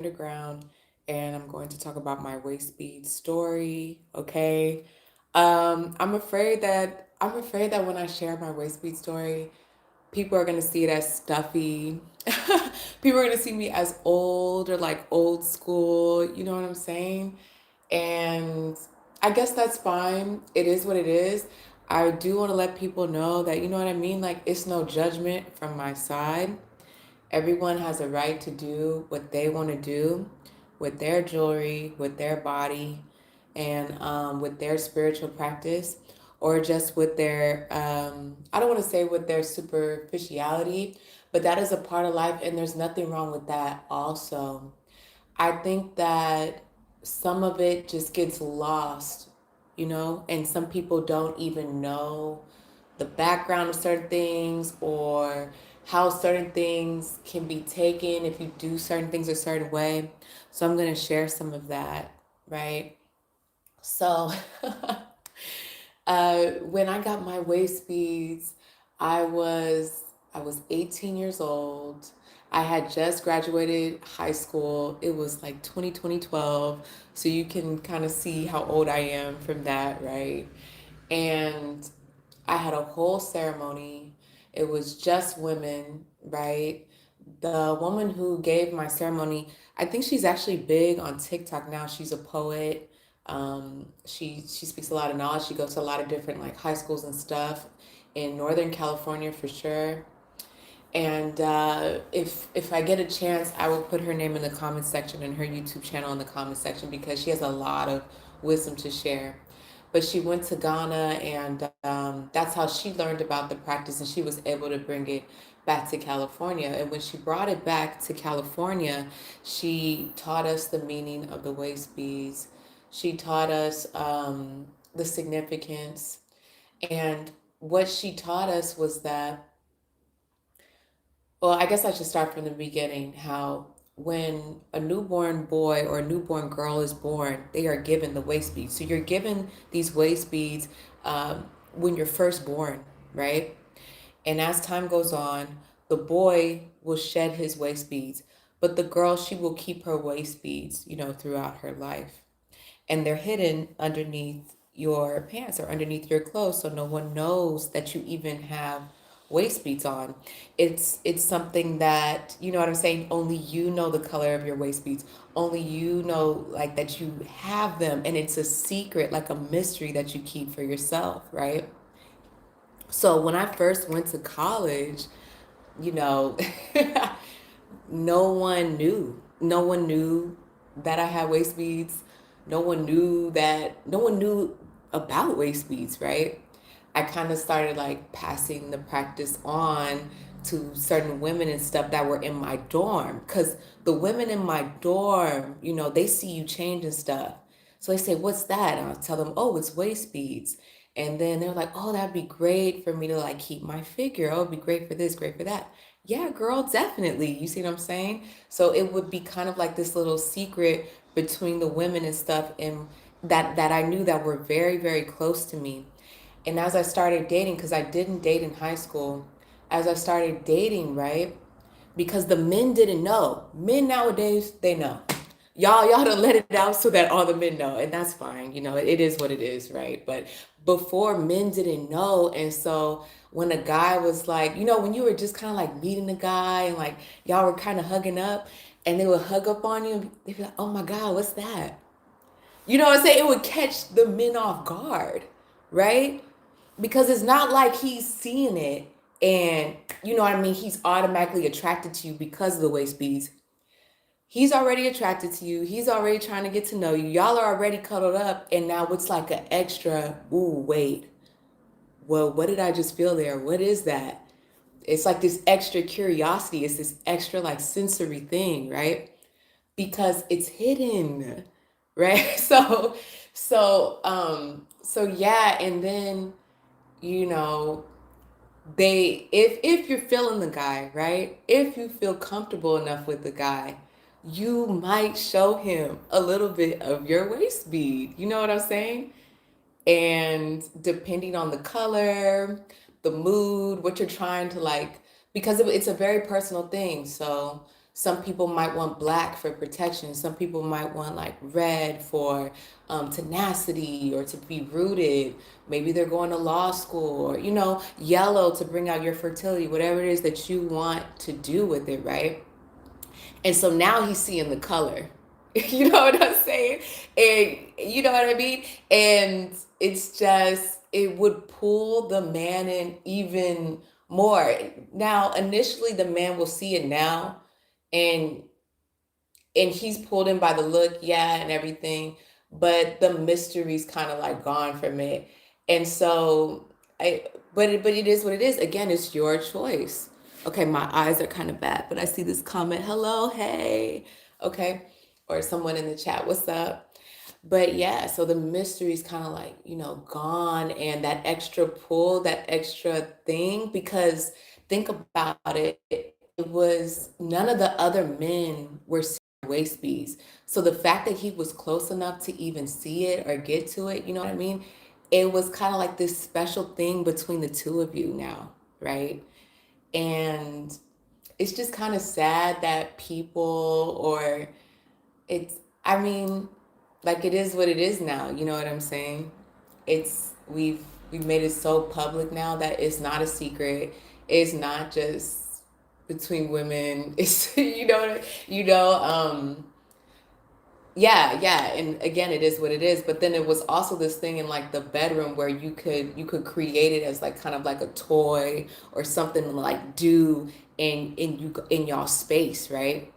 Underground, and I'm going to talk about my Waistbead story. Okay, I'm afraid that when I share my Waistbead story, people are gonna see it as stuffy. People are gonna see me as old or like old school. You know what I'm saying? And I guess that's fine. It is what it is. I do want to let people know that, you know what I mean? Like, it's no judgment from my side. Everyone has a right to do what they want to do with their jewelry, with their body, and with their spiritual practice, or just with their, I don't want to say with their superficiality, but that is a part of life, and there's nothing wrong with that also. I think that some of it just gets lost, and some people don't even know the background of certain things or how certain things can be taken if you do certain things a certain way. So I'm going to share some of that, right? So when I got my waist beads, I was I was 18 years old. I had just graduated high school. It was like 2012. So you can kind of see how old I am from that, right? And I had a whole ceremony. It was just women, right? The woman who gave my ceremony, I think she's actually big on TikTok now. She's a poet. She speaks a lot of knowledge. She goes to a lot of different like high schools and stuff in Northern California for sure. And if I get a chance, I will put her name in the comment section and her YouTube channel in the comment section because she has a lot of wisdom to share. But she went to Ghana, and that's how she learned about the practice, and she was able to bring it back to California. And when she brought it back to California, she taught us the meaning of the waist beads. She taught us the significance. And what she taught us was that, well, I guess I should start from the beginning. How when a newborn boy or a newborn girl is born, they are given the waist beads. So you're given these waist beads when you're first born, right? And as time goes on, the boy will shed his waist beads, but the girl, she will keep her waist beads, throughout her life. And they're hidden underneath your pants or underneath your clothes so no one knows that you even have waist beads on. It's something that, you know what I'm saying, only you know the color of your waist beads. Only you know like that you have them, and it's a secret, like a mystery that you keep for yourself, right? So when I first went to college, you know, no one knew. No one knew that I had waist beads. No one knew about waist beads, right? I kind of started like passing the practice on to certain women and stuff that were in my dorm. Cause the women in my dorm, they see you change and stuff. So they say, "What's that?" And I'll tell them, "Oh, it's waist beads." And then they're like, "Oh, that'd be great for me to like keep my figure. Oh, it'd be great for this, great for that." Yeah, girl, definitely. You see what I'm saying? So it would be kind of like this little secret between the women and stuff, and that I knew that were very, very close to me. And as I started dating, because I didn't date in high school, as I started dating, right? Because the men didn't know. Men nowadays, they know. Y'all don't let it out so that all the men know, and that's fine. It is what it is, right? But before, men didn't know, and so when a guy was like, when you were just kind of like meeting a guy and like y'all were kind of hugging up, and they would hug up on you, and they'd be like, "Oh my God, what's that?" You know what I'm saying? It would catch the men off guard, right? Because it's not like he's seeing it and, you know what I mean, he's automatically attracted to you because of the waist beads. He's already attracted to you. He's already trying to get to know you. Y'all are already cuddled up, and now it's like an extra, "Ooh, wait. Well, what did I just feel there? What is that?" It's like this extra curiosity. It's this extra like sensory thing, right? Because it's hidden, right? So yeah, and then, you know, if you're feeling the guy, right? If you feel comfortable enough with the guy, you might show him a little bit of your waist bead. You know what I'm saying? And depending on the color, the mood, what you're trying to like, because it's a very personal thing. So Some people might want black for protection. Some people might want like red for tenacity or to be rooted. Maybe they're going to law school, or, yellow to bring out your fertility, whatever it is that you want to do with it, right? And so now he's seeing the color. You know what I'm saying? And you know what I mean? And it's just, it would pull the man in even more. Now, initially, the man will see it now, and he's pulled in by the look, yeah, and everything, but the mystery's kind of like gone from it. And so but it is what it is. Again, it's your choice. Okay, my eyes are kind of bad, but I see this comment, hello, hey, okay, or someone in the chat, what's up? But yeah, so the mystery's kind of like, gone, and that extra pull, that extra thing, because think about it, it was none of the other men were waist beads. So the fact that he was close enough to even see it or get to it, you know what I mean? It was kind of like this special thing between the two of you now, right? And it's just kind of sad that people, or it's, I mean, like, it is what it is now, you know what I'm saying? It's, we've made it so public now that it's not a secret. It's not just between women. It's yeah, and again, it is what it is. But then it was also this thing in like the bedroom where you could create it as like kind of like a toy or something to like do in y'all space, right?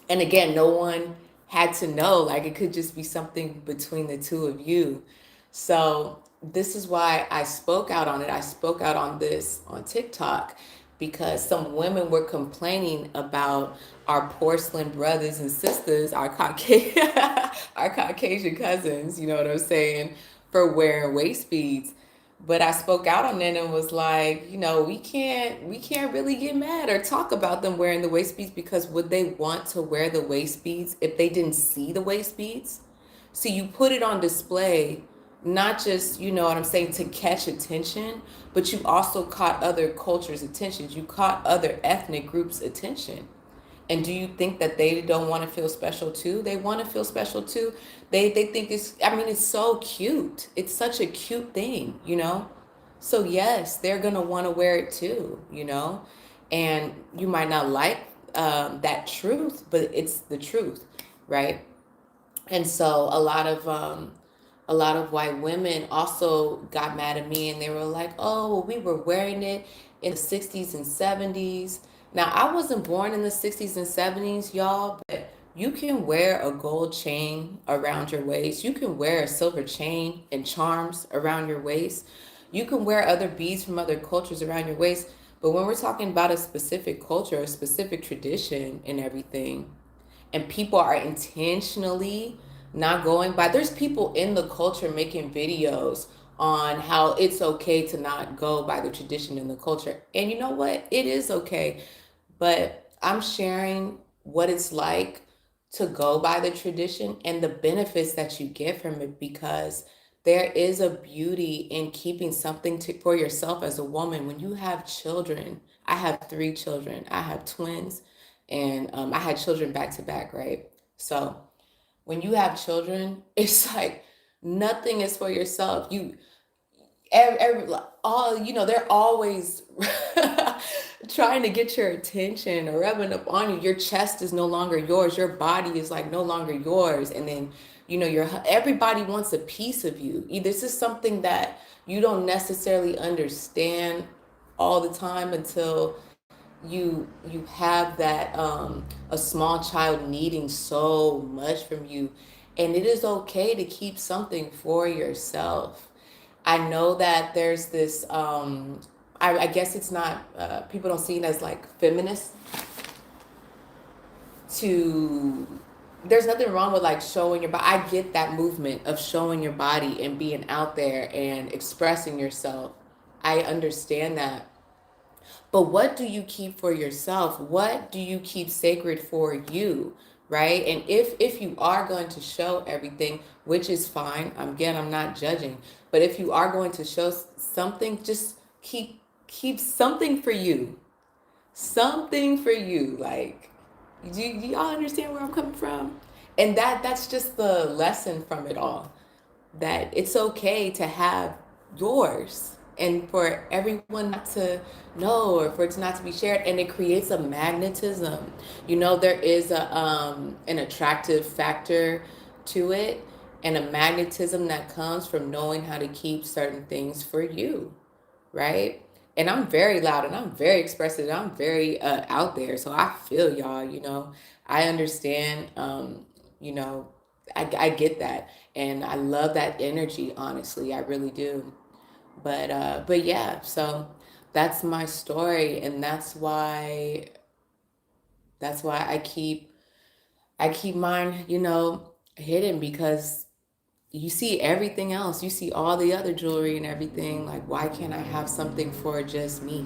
And again, no one had to know. Like, it could just be something between the two of you. So this is why I spoke out on it. I spoke out on this on TikTok because some women were complaining about our porcelain brothers and sisters, our Caucasian, our Caucasian cousins, you know what I'm saying, for wearing waist beads. But I spoke out on it and was like, we can't really get mad or talk about them wearing the waist beads, because would they want to wear the waist beads if they didn't see the waist beads? So you put it on display, not just, you know what I'm saying, to catch attention, but you also caught other cultures' attention. You caught other ethnic groups' attention. And do you think that they don't want to feel special too? They want to feel special too. They think it's, I mean, it's so cute. It's such a cute thing. So yes, they're gonna want to wear it too. And you might not like that truth, but it's the truth, right? And so a lot of white women also got mad at me, and they were like, "Oh, well, we were wearing it in the 60s and 70s." Now, I wasn't born in the 60s and 70s, y'all, but you can wear a gold chain around your waist. You can wear a silver chain and charms around your waist. You can wear other beads from other cultures around your waist. But when we're talking about a specific culture, a specific tradition and everything, and people are intentionally not going by, there's people in the culture making videos on how it's okay to not go by the tradition in the culture. And you know what? It is okay. But I'm sharing what it's like to go by the tradition and the benefits that you get from it, because there is a beauty in keeping something for yourself as a woman. When you have children, I have 3 children, I have twins, and I had children back to back, right? So when you have children, it's like nothing is for yourself. They're always trying to get your attention or rubbing up on you. Your chest is no longer yours. Your body is like no longer yours. And then, everybody wants a piece of you. This is something that you don't necessarily understand all the time until you have that a small child needing so much from you. And it is okay to keep something for yourself. I know that there's this I guess it's not people don't see it as like feminist to, there's nothing wrong with like showing your body. I get that movement of showing your body and being out there and expressing yourself. I understand that. But what do you keep for yourself? What do you keep sacred for you? Right? And if you are going to show everything, which is fine, again, I'm not judging, but if you are going to show something, just keep something for you. Something for you. Like, Do y'all understand where I'm coming from? And that's just the lesson from it all, that it's okay to have yours and for everyone not to know, or for it not to be shared, and it creates a magnetism. There is a an attractive factor to it, and a magnetism that comes from knowing how to keep certain things for you, right? And I'm very loud and I'm very expressive and I'm very out there. So I feel y'all, I understand, you know, I get that. And I love that energy, honestly. I really do. But yeah, so that's my story. And that's why I keep mine, hidden, because you see everything else. You see all the other jewelry and everything. Like, why can't I have something for just me?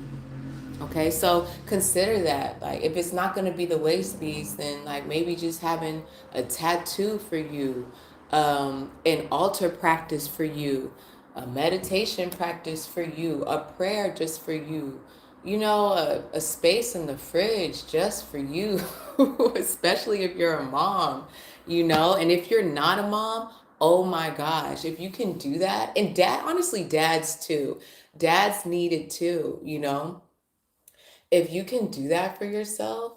Okay, so consider that. Like, if it's not going to be the waist beads, then like maybe just having a tattoo for you, an altar practice for you, a meditation practice for you, a prayer just for you, a space in the fridge just for you, especially if you're a mom, and if you're not a mom, oh my gosh, if you can do that, and honestly, dads too, dads need it too, if you can do that for yourself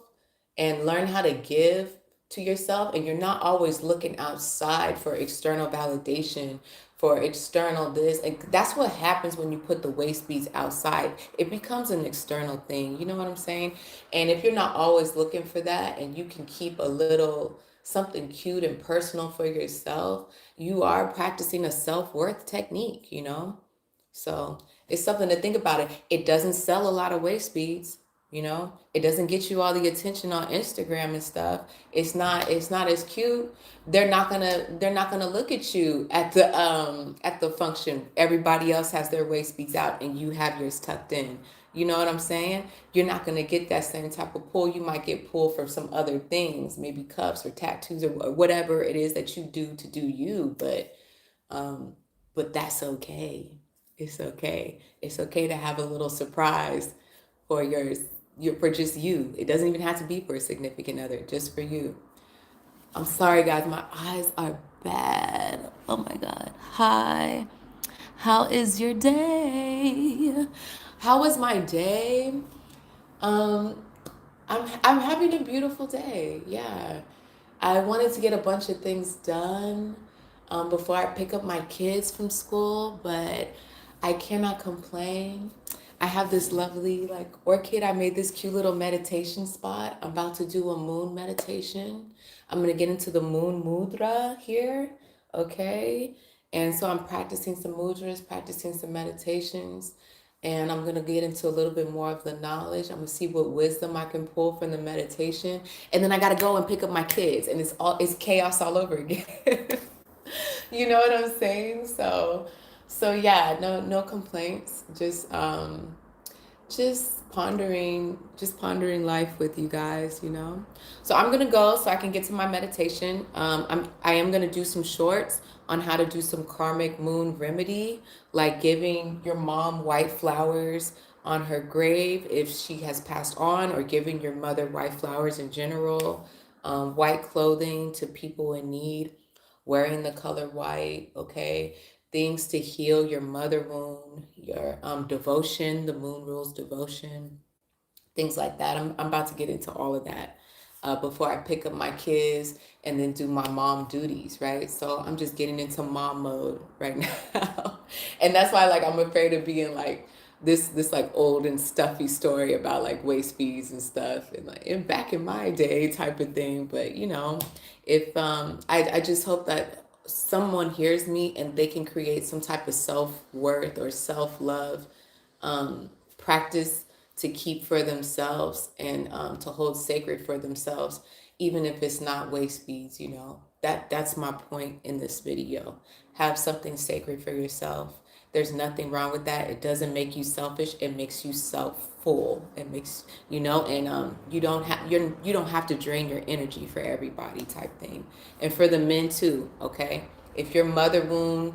and learn how to give to yourself, and you're not always looking outside for external validation, for external this, and that's what happens when you put the waist beads outside. It becomes an external thing, you know what I'm saying? And if you're not always looking for that, and you can keep a little something cute and personal for yourself, you are practicing a self-worth technique, so it's something to think about. It doesn't sell a lot of waist beads, It doesn't get you all the attention on Instagram and stuff. It's not as cute. They're not gonna look at you at the function. Everybody else has their waist beads out and you have yours tucked in. You know what I'm saying? You're not gonna get that same type of pull. You might get pulled for some other things, maybe cuffs or tattoos or whatever it is that you do to do you, um, but that's okay. It's okay. It's okay to have a little surprise for for just you. It doesn't even have to be for a significant other, just for you. I'm sorry, guys. My eyes are bad. Oh my God. Hi. How is your day? How was my day? Um, I'm having a beautiful day. Yeah. I wanted to get a bunch of things done before I pick up my kids from school, but I cannot complain. I have this lovely like orchid. I made this cute little meditation spot. I'm about to do a moon meditation. I'm gonna get into the moon mudra here, okay? And so I'm practicing some mudras, practicing some meditations, and I'm gonna get into a little bit more of the knowledge. I'm gonna see what wisdom I can pull from the meditation, and then I gotta go and pick up my kids, and it's chaos all over again. You know what I'm saying? So yeah, no complaints. Just pondering life with you guys. So I'm gonna go so I can get to my meditation. I am gonna do some shorts on how to do some karmic moon remedy, like giving your mom white flowers on her grave if she has passed on, or giving your mother white flowers in general, white clothing to people in need, wearing the color white, okay? Things to heal your mother wound, your devotion, the moon rules devotion, things like that. I'm about to get into all of that before I pick up my kids and then do my mom duties, right? So I'm just getting into mom mode right now. And that's why like I'm afraid of being like this like old and stuffy story about like waist beads and stuff, and like in back in my day type of thing. But if I just hope that someone hears me and they can create some type of self-worth or self-love practice to keep for themselves, and to hold sacred for themselves, even if it's not waist beads. That's my point in this video. Have something sacred for yourself. There's nothing wrong with that. It doesn't make you selfish. It makes you self full. It makes and you don't have to drain your energy for everybody type thing, and for the men too. Okay, if your mother wound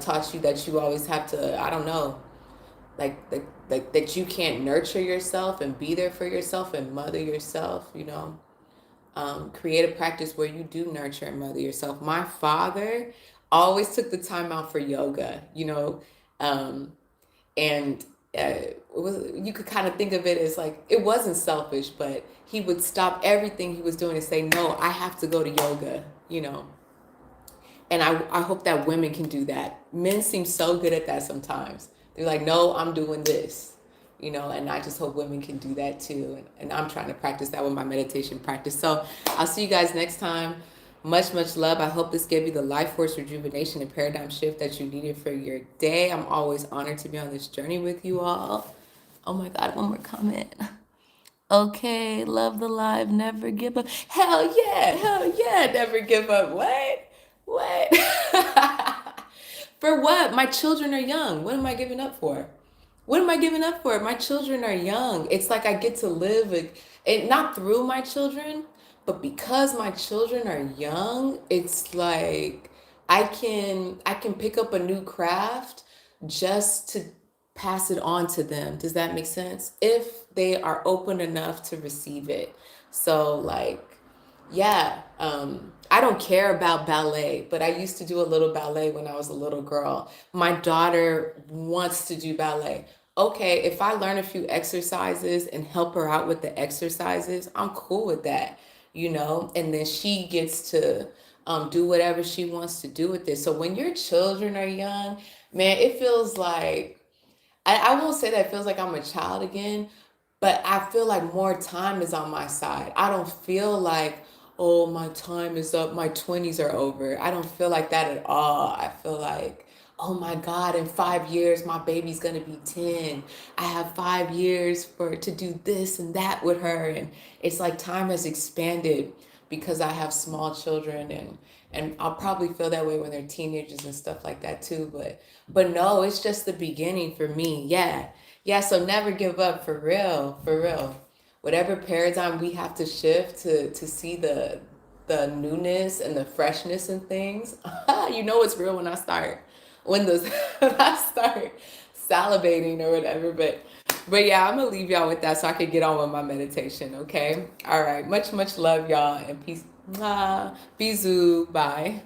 taught you that you always have to, I don't know, like that you can't nurture yourself and be there for yourself and mother yourself. Create a practice where you do nurture and mother yourself. My father always took the time out for yoga, um, and you could kind of think of it as like it wasn't selfish, but he would stop everything he was doing and say, "No, I have to go to yoga." And I hope that women can do that. Men seem so good at that sometimes. They're like, no, I'm doing this, and I just hope women can do that too. And I'm trying to practice that with my meditation practice. So I'll see you guys next time. Much, much love. I hope this gave you the life force rejuvenation and paradigm shift that you needed for your day. I'm always honored to be on this journey with you all. Oh my God, one more comment. Okay, love the live, never give up. Hell yeah, never give up. What? What? For what? My children are young. What am I giving up for? What am I giving up for? My children are young. It's like I get to live it not through my children, but because my children are young, it's like I can pick up a new craft just to pass it on to them. Does that make sense? If they are open enough to receive it. So like yeah, I don't care about ballet, but I used to do a little ballet when I was a little girl. My daughter wants to do ballet. Okay, if I learn a few exercises and help her out with the exercises, I'm cool with that, and then she gets to do whatever she wants to do with this. So when your children are young, man, it feels like I won't say that it feels like I'm a child again, but I feel like more time is on my side. I don't feel like, oh, my time is up, my 20s are over. I don't feel like that at all. I feel like, oh my God, in 5 years, my baby's gonna be 10. I have 5 years to do this and that with her. And it's like time has expanded because I have small children and I'll probably feel that way when they're teenagers and stuff like that too. But no, it's just the beginning for me. Yeah. Yeah, so never give up for real, for real. Whatever paradigm we have to shift to see the newness and the freshness and things. It's real when I start salivating or whatever. But yeah, I'm gonna leave y'all with that so I can get on with my meditation, okay? All right. Much, much love, y'all, and peace. Bisous. Bye.